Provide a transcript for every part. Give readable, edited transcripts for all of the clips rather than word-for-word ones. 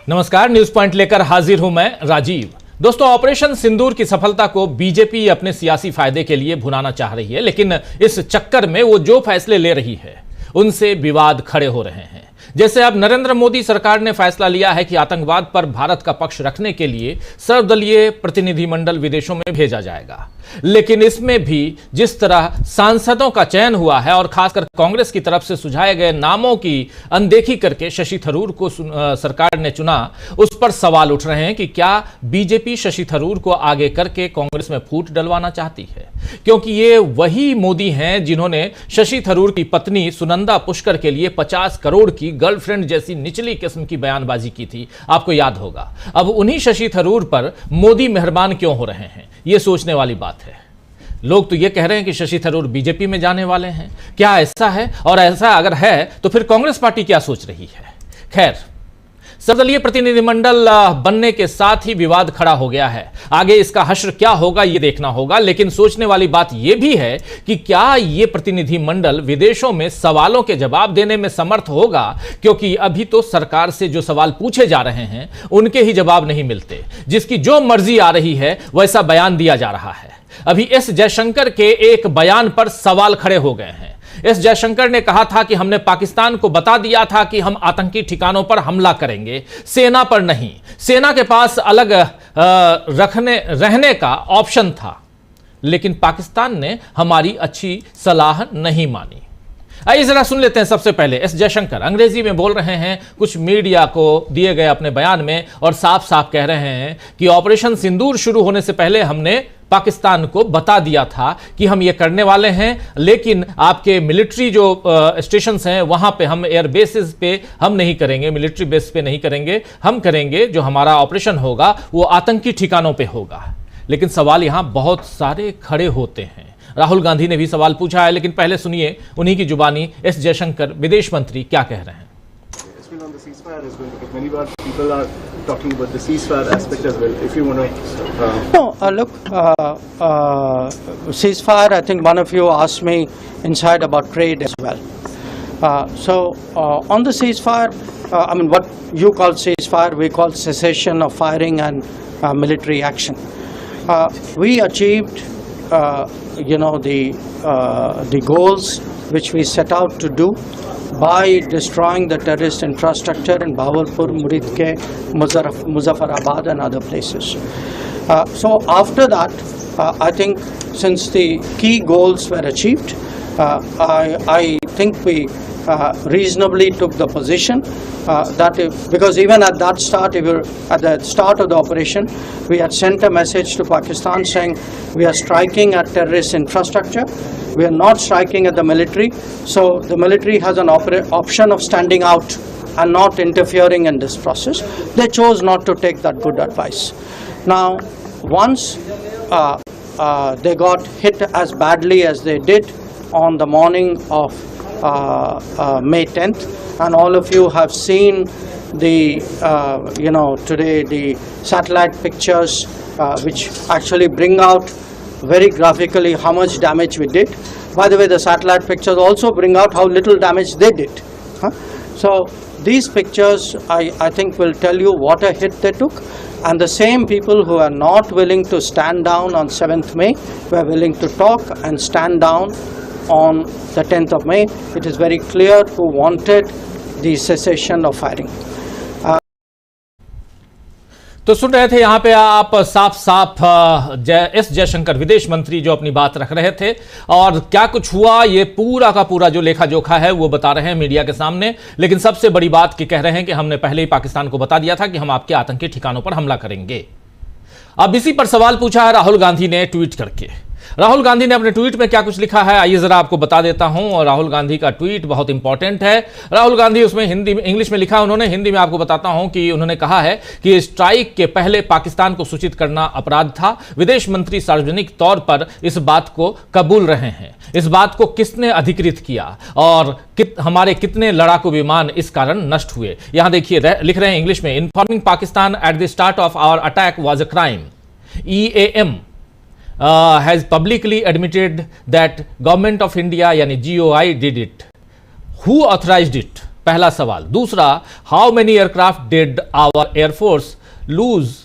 नमस्कार, news point लेकर हाजिर हूं मैं राजीव। दोस्तों, ऑपरेशन सिंदूर की सफलता को बीजेपी अपने सियासी फायदे के लिए भुनाना चाह रही है, लेकिन इस चक्कर में वो जो फैसले ले रही है उनसे विवाद खड़े हो रहे हैं। जैसे अब नरेंद्र मोदी सरकार ने फैसला लिया है कि आतंकवाद पर भारत का पक्ष रखने के लिए सर्वदलीय प्रतिनिधिमंडल विदेशों में भेजा जाएगा, लेकिन इसमें भी जिस तरह सांसदों का चयन हुआ है और खासकर कांग्रेस की तरफ से सुझाए गए नामों की अनदेखी करके शशि थरूर को सरकार ने चुना, उस पर सवाल उठ रहे हैं कि क्या बीजेपी शशि थरूर को आगे करके कांग्रेस में फूट डलवाना चाहती है, क्योंकि ये वही मोदी हैं जिन्होंने शशि थरूर की पत्नी सुनंदा पुष्कर के लिए 50 करोड़ की गर्लफ्रेंड जैसी निचली किस्म की बयानबाजी की थी, आपको याद होगा। अब उन्हीं शशि थरूर पर मोदी मेहरबान क्यों हो रहे हैं, ये सोचने वाली बात है। लोग तो ये कह रहे हैं कि शशि थरूर बीजेपी में जाने वाले हैं। क्या ऐसा है? और ऐसा अगर है तो फिर कांग्रेस पार्टी क्या सोच रही है? खैर, सर्वदलीय प्रतिनिधिमंडल बनने के साथ ही विवाद खड़ा हो गया है। आगे इसका हश्र क्या होगा ये देखना होगा, लेकिन सोचने वाली बात यह भी है कि क्या ये प्रतिनिधिमंडल विदेशों में सवालों के जवाब देने में समर्थ होगा, क्योंकि अभी तो सरकार से जो सवाल पूछे जा रहे हैं उनके ही जवाब नहीं मिलते। जिसकी जो मर्जी आ रही है वैसा बयान दिया जा रहा है। अभी एस जयशंकर के एक बयान पर सवाल खड़े हो गए हैं। एस जयशंकर ने कहा था कि हमने पाकिस्तान को बता दिया था कि हम आतंकी ठिकानों पर हमला करेंगे, सेना पर नहीं। सेना के पास अलग रहने का ऑप्शन था, लेकिन पाकिस्तान ने हमारी अच्छी सलाह नहीं मानी। आइए जरा सुन लेते हैं। सबसे पहले एस जयशंकर अंग्रेजी में बोल रहे हैं कुछ मीडिया को दिए गए अपने बयान में, और साफ साफ कह रहे हैं कि ऑपरेशन सिंदूर शुरू होने से पहले हमने पाकिस्तान को बता दिया था कि हम ये करने वाले हैं, लेकिन आपके मिलिट्री जो स्टेशंस हैं वहां पे हम एयर बेसिस पे हम नहीं करेंगे, मिलिट्री बेस पे नहीं करेंगे। हम करेंगे, जो हमारा ऑपरेशन होगा वो आतंकी ठिकानों पे होगा। लेकिन सवाल यहां बहुत सारे खड़े होते हैं। राहुल गांधी ने भी सवाल पूछा है, लेकिन पहले सुनिए उन्हीं की जुबानी एस जयशंकर विदेश मंत्री क्या कह रहे हैं। Talking about the ceasefire aspect as well, if you want to ceasefire, I think one of you asked me inside about trade as well. On the ceasefire, I mean, what you call ceasefire, we call cessation of firing and military action. We achieved the goals which we set out to do by destroying the terrorist infrastructure in Bahawalpur, Muridke, Muzaffarabad and other places. So after that, I think since the key goals were achieved, I think we reasonably took the position because even at that start, at the start of the operation, we had sent a message to Pakistan saying we are striking at terrorist infrastructure. We are not striking at the military. So the military has an option of standing out and not interfering in this process. They chose not to take that good advice. Now, once they got hit as badly as they did on the morning of May 10th, and all of you have seen the today the satellite pictures which actually bring out very graphically how much damage we did. By the way, the satellite pictures also bring out how little damage they did. So these pictures I think will tell you what a hit they took, and the same people who are not willing to stand down on 7th May were willing to talk and stand down on the 10th of May. It is very clear who wanted the cessation of firing. तो सुन रहे थे यहां पे आप साफ साफ S Jaishankar विदेश मंत्री जो अपनी बात रख रहे थे, और क्या कुछ हुआ ये पूरा का पूरा जो लेखा जोखा है वो बता रहे हैं मीडिया के सामने। लेकिन सबसे बड़ी बात कि कह रहे हैं कि हमने पहले ही पाकिस्तान को बता दिया था कि हम आपके आतंकी ठिकानों पर हमला करेंगे। अब इसी पर सवाल पूछा है राहुल गांधी ने ट्वीट करके। राहुल गांधी ने अपने ट्वीट में क्या कुछ लिखा है आइए जरा आपको बता देता हूं, और राहुल गांधी का ट्वीट बहुत इंपॉर्टेंट है। राहुल गांधी उसमें हिंदी में, इंग्लिश में लिखा उन्होंने, हिंदी में आपको बताता हूं कि उन्होंने कहा है कि स्ट्राइक के पहले पाकिस्तान को सूचित करना अपराध था। विदेश मंत्री सार्वजनिक तौर पर इस बात को कबूल रहे हैं। इस बात को किसने अधिकृत किया और हमारे कितने लड़ाकू विमान इस कारण नष्ट हुए। यहां देखिए लिख रहे हैं इंग्लिश में, informing Pakistan at the start of our attack was a crime. EAM has publicly admitted that government of India यानी GOI did it. Who authorized it? पहला सवाल। दूसरा, how many aircraft did our air force lose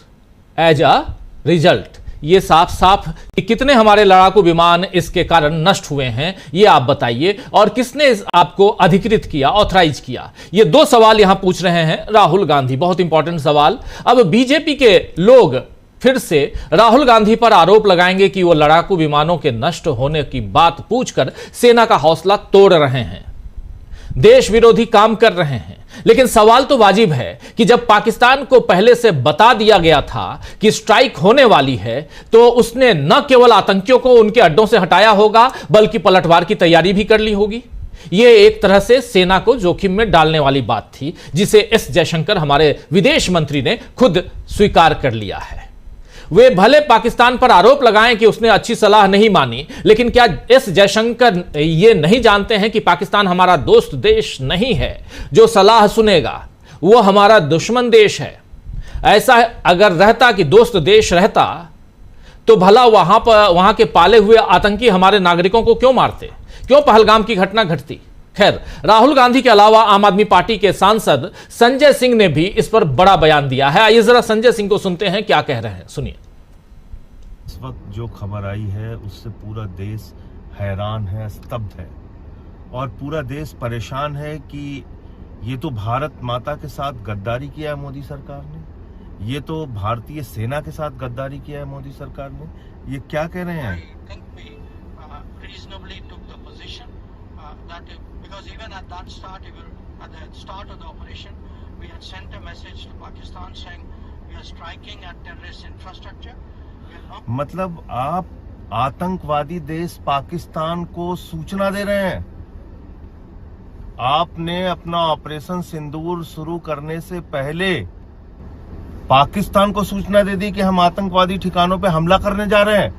as a result? ये साफ साफ कि कितने हमारे लड़ाकू विमान इसके कारण नष्ट हुए हैं, ये आप बताइए। और किसने आपको अधिकृत किया, ऑथराइज किया? ये दो सवाल यहां पूछ रहे हैं राहुल गांधी, बहुत इंपॉर्टेंट सवाल। अब बीजेपी के लोग फिर से राहुल गांधी पर आरोप लगाएंगे कि वो लड़ाकू विमानों के नष्ट होने की बात पूछकर सेना का हौसला तोड़ रहे हैं, देश विरोधी काम कर रहे हैं। लेकिन सवाल तो वाजिब है कि जब पाकिस्तान को पहले से बता दिया गया था कि स्ट्राइक होने वाली है, तो उसने न केवल आतंकियों को उनके अड्डों से हटाया होगा, बल्कि पलटवार की तैयारी भी कर ली होगी। यह एक तरह से सेना को जोखिम में डालने वाली बात थी, जिसे एस जयशंकर, हमारे विदेश मंत्री, ने खुद स्वीकार कर लिया है। वे भले पाकिस्तान पर आरोप लगाएं कि उसने अच्छी सलाह नहीं मानी, लेकिन क्या एस जयशंकर ये नहीं जानते हैं कि पाकिस्तान हमारा दोस्त देश नहीं है जो सलाह सुनेगा, वो हमारा दुश्मन देश है। ऐसा अगर रहता कि दोस्त देश रहता, तो भला वहां के पाले हुए आतंकी हमारे नागरिकों को क्यों मारते, क्यों पहलगाम की घटना घटती? खैर, राहुल गांधी के अलावा आम आदमी पार्टी के सांसद संजय सिंह ने भी इस पर बड़ा बयान दिया है। आइए जरा संजय सिंह को सुनते हैं क्या कह रहे हैं, सुनिए। इस वक्त जो खबर आई है उससे पूरा देश हैरान है, स्तब्ध है, और पूरा देश परेशान है कि ये तो भारत माता के साथ गद्दारी किया है मोदी सरकार ने, ये तो भारतीय सेना के साथ गद्दारी किया है मोदी सरकार ने। ये क्या कह रहे हैं? Because even at that start, even at the start of the operation, we had sent a message to Pakistan saying we are striking at terrorist infrastructure. मतलब आप आतंकवादी देश पाकिस्तान को सूचना दे रहे हैं। आपने अपना ऑपरेशन सिंदूर शुरू करने से पहले पाकिस्तान को सूचना दे दी कि हम आतंकवादी ठिकानों पे हमला करने जा रहे हैं।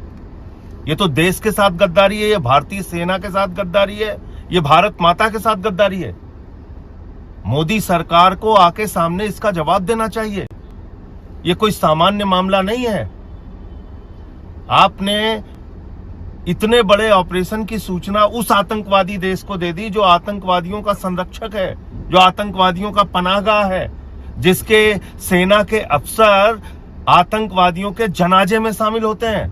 ये तो देश के साथ गद्दारी है, ये भारतीय सेना के साथ गद्दारी है, ये भारत माता के साथ गद्दारी है। मोदी सरकार को आके सामने इसका जवाब देना चाहिए। ये कोई सामान्य मामला नहीं है। आपने इतने बड़े ऑपरेशन की सूचना उस आतंकवादी देश को दे दी जो आतंकवादियों का संरक्षक है, जो आतंकवादियों का पनाहगाह है, जिसके सेना के अफसर आतंकवादियों के जनाजे में शामिल होते हैं।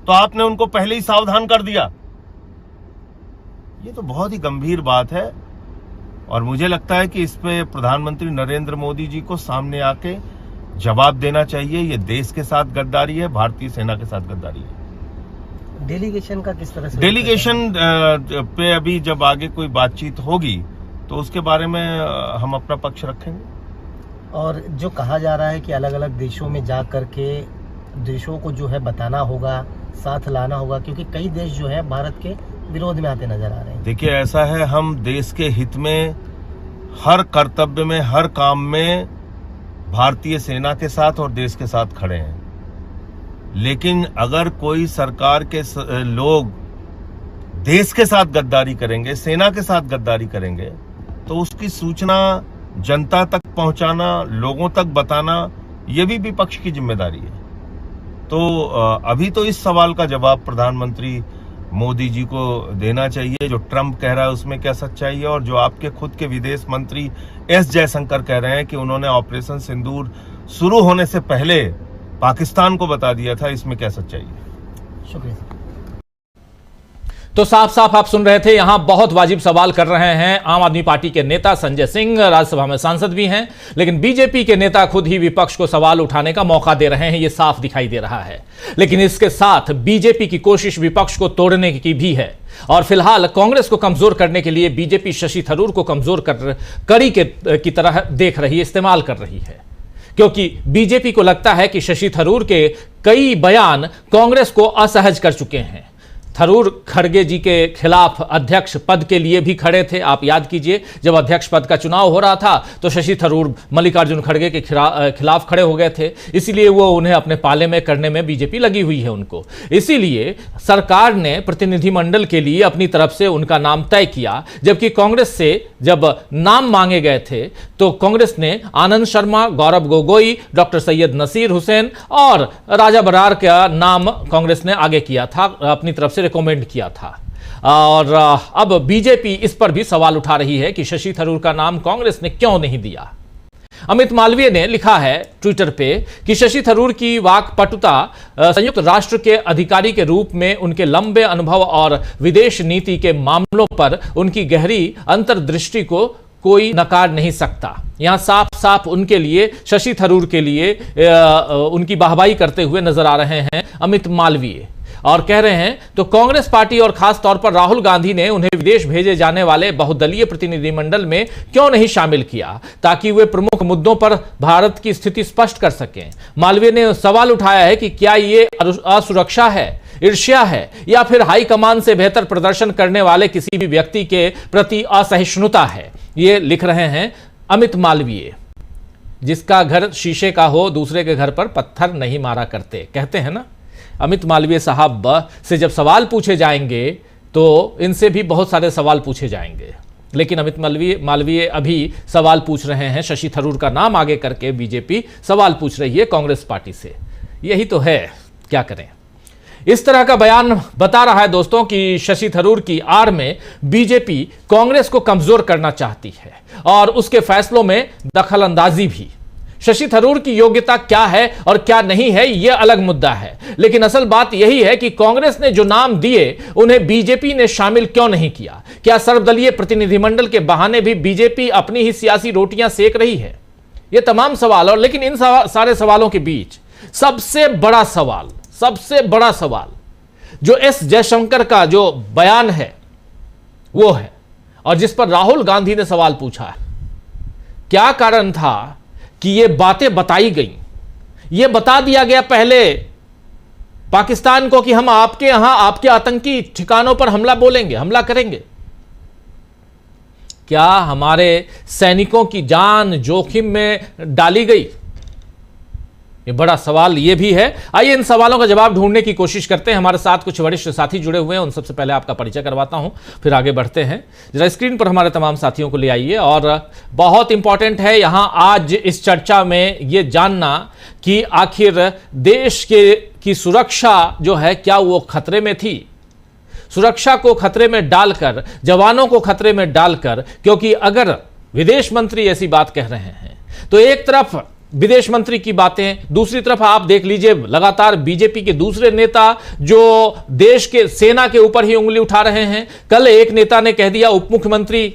तो आपने उनको पहले ही सावधान कर दिया। ये तो बहुत ही गंभीर बात है, और मुझे लगता है कि इस पे प्रधानमंत्री नरेंद्र मोदी जी को सामने आके जवाब देना चाहिए। ये देश के साथ गद्दारी है, भारतीय सेना के साथ गद्दारी है। डेलीगेशन का किस तरह से? डेलीगेशन पे अभी जब आगे कोई बातचीत होगी तो उसके बारे में हम अपना पक्ष रखेंगे। और जो कहा जा रहा है कि अलग अलग देशों में जा करके देशों को जो है बताना होगा, साथ लाना होगा, क्योंकि कई देश जो है भारत के विरोध में आते नजर आ रहे हैं। देखिए, ऐसा है, हम देश के हित में हर कर्तव्य में, हर काम में भारतीय सेना के साथ और देश के साथ खड़े हैं। लेकिन अगर कोई सरकार के लोग देश के साथ गद्दारी करेंगे, सेना के साथ गद्दारी करेंगे, तो उसकी सूचना जनता तक पहुंचाना, लोगों तक बताना, यह भी विपक्ष की जिम्मेदारी है। तो अभी तो इस सवाल का जवाब प्रधानमंत्री मोदी जी को देना चाहिए। जो ट्रंप कह रहा है उसमें क्या सच्चाई है, और जो आपके खुद के विदेश मंत्री एस जयशंकर कह रहे हैं कि उन्होंने ऑपरेशन सिंदूर शुरू होने से पहले पाकिस्तान को बता दिया था, इसमें क्या सच्चाई है? शुक्रिया। तो साफ साफ आप सुन रहे थे, यहां बहुत वाजिब सवाल कर रहे हैं आम आदमी पार्टी के नेता संजय सिंह, राज्यसभा में सांसद भी हैं, लेकिन बीजेपी के नेता खुद ही विपक्ष को सवाल उठाने का मौका दे रहे हैं, यह साफ दिखाई दे रहा है। लेकिन इसके साथ बीजेपी की कोशिश विपक्ष को तोड़ने की भी है, और फिलहाल कांग्रेस को कमजोर करने के लिए बीजेपी शशि थरूर को कमजोर कड़ी की तरह देख रही है, इस्तेमाल कर रही है, क्योंकि बीजेपी को लगता है कि शशि थरूर के कई बयान कांग्रेस को असहज कर चुके हैं। थरूर खड़गे जी के खिलाफ अध्यक्ष पद के लिए भी खड़े थे। आप याद कीजिए, जब अध्यक्ष पद का चुनाव हो रहा था तो शशि थरूर मल्लिकार्जुन खड़गे के खिलाफ खड़े हो गए थे, इसीलिए वो उन्हें अपने पाले में करने में बीजेपी लगी हुई है उनको। इसीलिए सरकार ने प्रतिनिधिमंडल के लिए अपनी तरफ से उनका नाम तय किया, जबकि कांग्रेस से जब नाम मांगे गए थे तो कांग्रेस ने आनंद शर्मा, गौरव गोगोई, डॉक्टर सैयद नसीर हुसैन और राजा बरार का नाम कांग्रेस ने आगे किया था, अपनी तरफ से रिकमेंड किया था। और अब बीजेपी इस पर भी सवाल उठा रही है कि शशि थरूर का नाम कांग्रेस ने क्यों नहीं दिया। अमित मालवीय ने लिखा है ट्विटर पे कि शशि थरूर की वाकपटुता संयुक्त राष्ट्र के अधिकारी के रूप में उनके लंबे अनुभव और विदेश नीति के मामलों पर उनकी गहरी अंतर्दृष्टि को कोई नकार नहीं सकता। यहां साफ साफ उनके लिए, शशि थरूर के लिए उनकी वाहवाही करते हुए नजर आ रहे हैं अमित मालवीय, और कह रहे हैं तो कांग्रेस पार्टी और खास तौर पर राहुल गांधी ने उन्हें विदेश भेजे जाने वाले बहुदलीय प्रतिनिधिमंडल में क्यों नहीं शामिल किया ताकि वे प्रमुख मुद्दों पर भारत की स्थिति स्पष्ट कर सकें। मालवीय ने सवाल उठाया है कि क्या ये असुरक्षा है, ईर्ष्या है, या फिर हाईकमान से बेहतर प्रदर्शन करने वाले किसी भी व्यक्ति के प्रति असहिष्णुता है। ये लिख रहे हैं अमित मालवीय। जिसका घर शीशे का हो दूसरे के घर पर पत्थर नहीं मारा करते, कहते हैं ना। अमित मालवीय साहब से जब सवाल पूछे जाएंगे तो इनसे भी बहुत सारे सवाल पूछे जाएंगे, लेकिन अमित मालवीय अभी सवाल पूछ रहे हैं, शशि थरूर का नाम आगे करके बीजेपी सवाल पूछ रही है कांग्रेस पार्टी से। यही तो है, क्या करें। इस तरह का बयान बता रहा है दोस्तों कि शशि थरूर की आड़ में बीजेपी कांग्रेस को कमजोर करना चाहती है और उसके फैसलों में दखल अंदाजी भी। शशि थरूर की योग्यता क्या है और क्या नहीं है यह अलग मुद्दा है, लेकिन असल बात यही है कि कांग्रेस ने जो नाम दिए उन्हें बीजेपी ने शामिल क्यों नहीं किया। क्या सर्वदलीय प्रतिनिधिमंडल के बहाने भी बीजेपी अपनी ही सियासी रोटियां सेक रही है? ये तमाम सवाल, और लेकिन इन सारे सवालों के बीच सबसे बड़ा सवाल जो एस जयशंकर का जो बयान है वो है, और जिस पर राहुल गांधी ने सवाल पूछा है, क्या कारण था कि ये बातें बताई गई, ये बता दिया गया पहले पाकिस्तान को कि हम आपके यहां आपके आतंकी ठिकानों पर हमला करेंगे। क्या हमारे सैनिकों की जान जोखिम में डाली गई? ये बड़ा सवाल ये भी है। आइए इन सवालों का जवाब ढूंढने की कोशिश करते हैं। हमारे साथ कुछ वरिष्ठ साथी जुड़े हुए हैं, उन सबसे पहले आपका परिचय करवाता हूं, फिर आगे बढ़ते हैं। जरा स्क्रीन पर हमारे तमाम साथियों को ले आइए। और बहुत इंपॉर्टेंट है यहां आज इस चर्चा में ये जानना कि आखिर देश की सुरक्षा जो है क्या वो खतरे में थी। सुरक्षा को खतरे में डालकर, जवानों को खतरे में डालकर, क्योंकि अगर विदेश मंत्री ऐसी बात कह रहे हैं तो एक तरफ विदेश मंत्री की बातें, दूसरी तरफ आप देख लीजिए लगातार बीजेपी के दूसरे नेता जो देश के सेना के ऊपर ही उंगली उठा रहे हैं। कल एक नेता ने कह दिया, उप मुख्यमंत्री